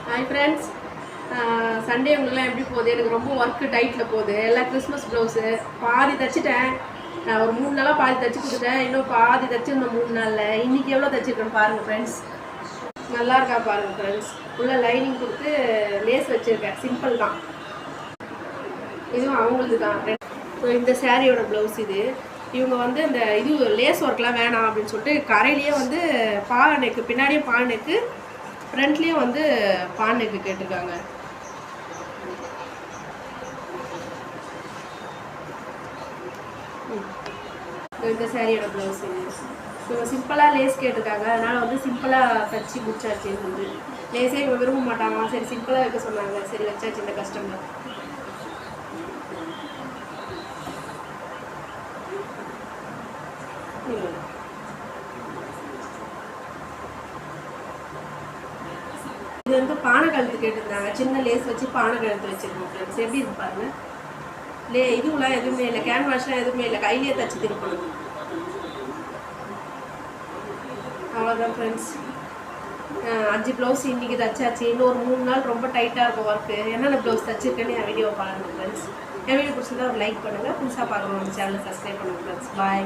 Hi friends, Sunday உங்களெலாம் எப்படி போகுது? எனக்கு ரொம்ப ஒர்க்கு டைட்டில் போகுது. எல்லாம் கிறிஸ்மஸ் ப்ளவுஸு பாதி தைச்சிட்டேன். ஒரு 3 நாளாக பாதி தைச்சி கொடுத்துட்டேன். இன்னும் பாதி தைச்சிருந்தேன் 3 நாளில். இன்றைக்கி எவ்வளோ தைச்சிருக்கேன்னு பாருங்கள் ஃப்ரெண்ட்ஸ். நல்லா இருக்கா பாருங்கள் ஃப்ரெண்ட்ஸ். உள்ள லைனிங் கொடுத்து லேஸ் வச்சுருக்கேன். சிம்பிள் தான். இதுவும் அவங்களுக்கு தான். இந்த சாரியோட ப்ளவுஸ் இது. இவங்க வந்து இந்த இது லேஸ் ஒர்க்லாம் வேணாம் அப்படின்னு சொல்லிட்டு கரையிலேயே வந்து பானைக்கு பின்னாடியே பானைக்கு ஃப்ரண்ட்லேயும் வந்து பானைக்கு கேட்டிருக்காங்க. இந்த சாரியோட ப்ளவுஸ் இது. இவங்க சிம்பிளாக லேஸ் கேட்டிருக்காங்க. அதனால் வந்து சிம்பிளாக தைச்சி முடிச்சாச்சு. வந்து லேஸே இவங்க விரும்ப மாட்டாங்க. சரி சிம்பிளாக வைக்க சொன்னாங்க. சரி வச்சாச்சு இந்த கஸ்டமர். இது வந்து பானை கழுத்து கேட்டிருந்தாங்க. சின்ன லேஸ் வச்சு பானை கழுத்து வச்சுருக்கோம் ஃப்ரெண்ட்ஸ். எப்படி இது பாருங்கள். இதுவெலாம் எதுவுமே இல்லை, கேன்வாஷ்லாம் எதுவுமே இல்லை, கையிலே தைச்சி திருப்பணும். அவ்வளோதான் ஃப்ரெண்ட்ஸ். 5 ப்ளவுஸ் இன்றைக்கி தைச்சாச்சு. இன்னொரு 3 நாள் ரொம்ப டைட்டாக இருக்கும் ஒர்க்கு. என்னென்ன ப்ளவுஸ் தைச்சிருக்கேன்னு என் வீடியோ பாருங்கள் ஃப்ரெண்ட்ஸ். என் வீடியோ பிடிச்சிருந்தா ஒரு லைக் பண்ணுங்கள். புதுசாக பார்க்கணும், நம்ம சேனலை சப்ஸ்கிரைப் பண்ணுங்கள் ஃப்ரெண்ட்ஸ். பாய்.